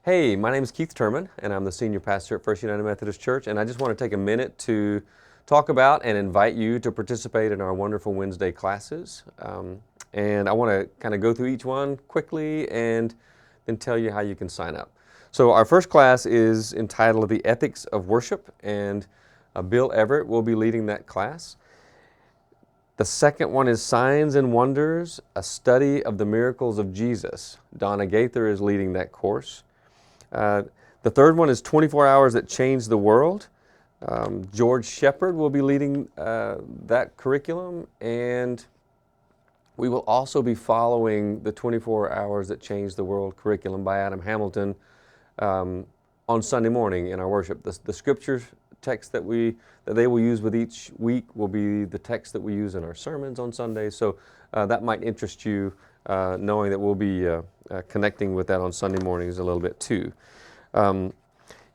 Hey, my name is Keith Turman, and I'm the senior pastor at First United Methodist Church, and I just want to take a minute to talk about and invite you to participate in our wonderful Wednesday classes. And I want to kind of go through each one quickly and then tell you how you can sign up. So our first class is entitled The Ethics of Worship, and Bill Everett will be leading that class. The second one is Signs and Wonders, a study of the miracles of Jesus. Donna Gaither is leading that course. The third one is 24 Hours That Changed the World. George Shepard will be leading that curriculum, and we will also be following the 24 Hours That Changed the World curriculum by Adam Hamilton on Sunday morning in our worship. The scripture text that they will use with each week will be the text that we use in our sermons on Sundays. So that might interest you, knowing that we'll be connecting with that on Sunday mornings a little bit too.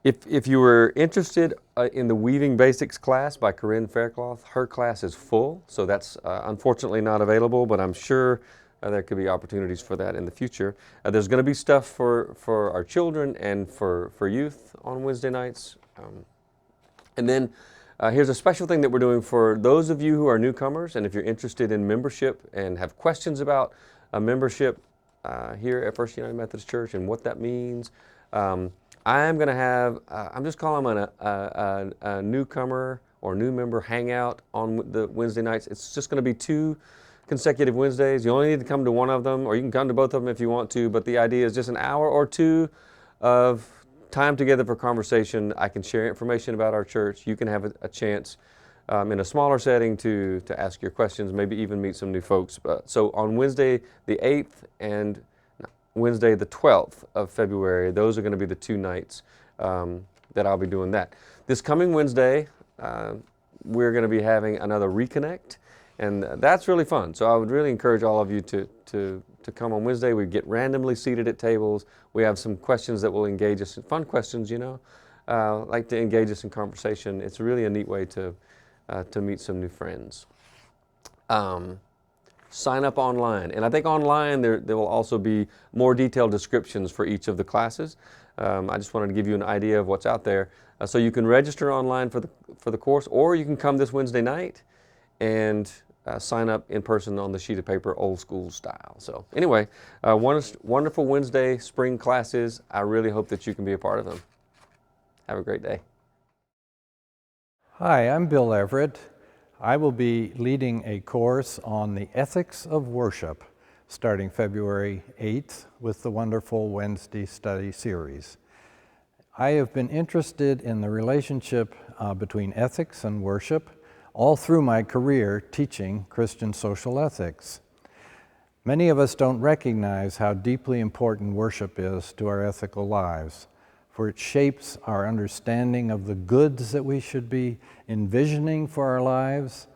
If you were interested in the Weaving Basics class by Corinne Faircloth, her class is full, so that's unfortunately not available, but I'm sure there could be opportunities for that in the future. There's going to be stuff for our children and for youth on Wednesday nights. And then here's a special thing that we're doing for those of you who are newcomers, and if you're interested in membership and have questions about a membership here at First United Methodist Church and what that means, I'm going to have, I'm just calling them a newcomer or new member hangout on the Wednesday nights. It's just going to be 2 consecutive Wednesdays. You only need to come to one of them, or you can come to both of them if you want to, but the idea is just an hour or 2 of time together for conversation. I can share information about our church. You can have a chance in a smaller setting to ask your questions, maybe even meet some new folks. So on Wednesday the 8th and Wednesday the 12th of February, those are going to be the 2 nights that I'll be doing that. This coming Wednesday, we're going to be having another Reconnect, and that's really fun. So I would really encourage all of you to come on Wednesday. We get randomly seated at tables. We have some questions that will engage us, fun questions, like to engage us in conversation. It's really a neat way to meet some new friends. Sign up online, and I think online there will also be more detailed descriptions for each of the classes. I just wanted to give you an idea of what's out there. So you can register online for the course, or you can come this Wednesday night and sign up in person on the sheet of paper, old school style. So anyway, wonderful Wednesday spring classes. I really hope that you can be a part of them. Have a great day. Hi, I'm Bill Everett. I will be leading a course on the ethics of worship starting February 8th with the wonderful Wednesday study series. I have been interested in the relationship between ethics and worship all through my career teaching Christian social ethics. Many of us don't recognize how deeply important worship is to our ethical lives, for it shapes our understanding of the goods that we should be envisioning for our lives,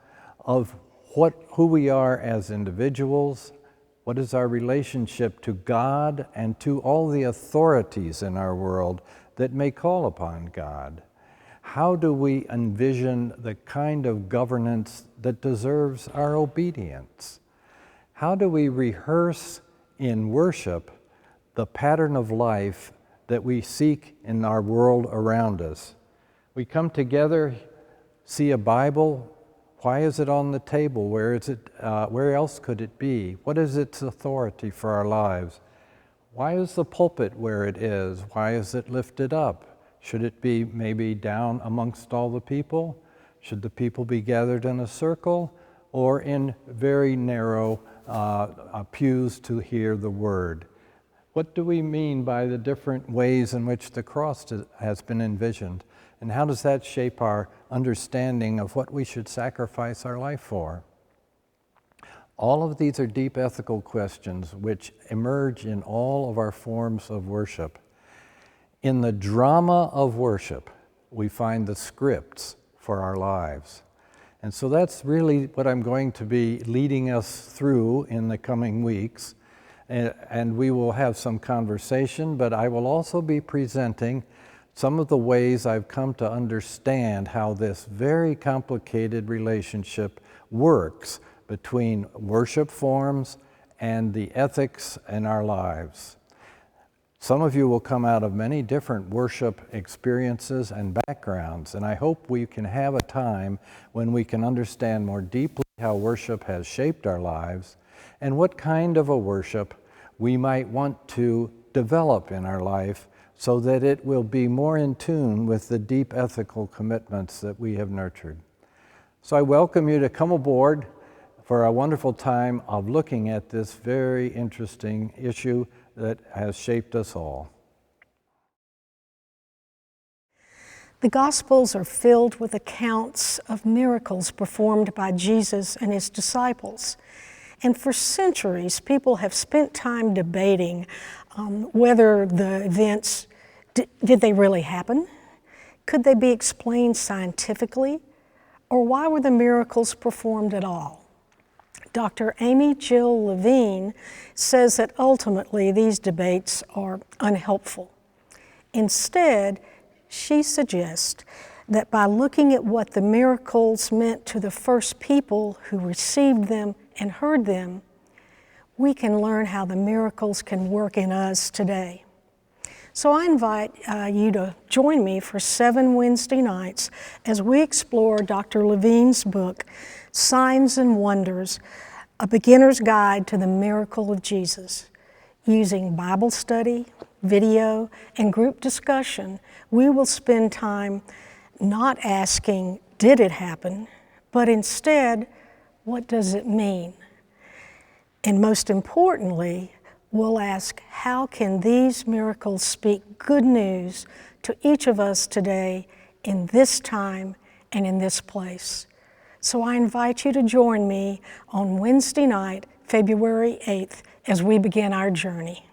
of who we are as individuals, what is our relationship to God and to all the authorities in our world that may call upon God. How do we envision the kind of governance that deserves our obedience? How do we rehearse in worship the pattern of life that we seek in our world around us? We come together, see a Bible. Why is it on the table? Where is it? Where else could it be? What is its authority for our lives? Why is the pulpit where it is? Why is it lifted up? Should it be maybe down amongst all the people? Should the people be gathered in a circle or in very narrow pews to hear the word? What do we mean by the different ways in which the cross has been envisioned? And how does that shape our understanding of what we should sacrifice our life for? All of these are deep ethical questions which emerge in all of our forms of worship. In the drama of worship, we find the scripts for our lives. And so that's really what I'm going to be leading us through in the coming weeks. And we will have some conversation, but I will also be presenting some of the ways I've come to understand how this very complicated relationship works between worship forms and the ethics in our lives. Some of you will come out of many different worship experiences and backgrounds, and I hope we can have a time when we can understand more deeply how worship has shaped our lives and what kind of a worship we might want to develop in our life so that it will be more in tune with the deep ethical commitments that we have nurtured. So I welcome you to come aboard for a wonderful time of looking at this very interesting issue that has shaped us all. The Gospels are filled with accounts of miracles performed by Jesus and his disciples. And for centuries, people have spent time debating whether the events, did they really happen? Could they be explained scientifically? Or why were the miracles performed at all? Dr. Amy Jill Levine says that ultimately these debates are unhelpful. Instead, she suggests that by looking at what the miracles meant to the first people who received them and heard them, we can learn how the miracles can work in us today. So I invite you to join me for 7 Wednesday nights as we explore Dr. Levine's book, Signs and Wonders, A Beginner's Guide to the Miracle of Jesus. Using Bible study, video, and group discussion, we will spend time not asking, did it happen, but instead, what does it mean? And most importantly, we'll ask, how can these miracles speak good news to each of us today in this time and in this place? So I invite you to join me on Wednesday night, February 8th, as we begin our journey.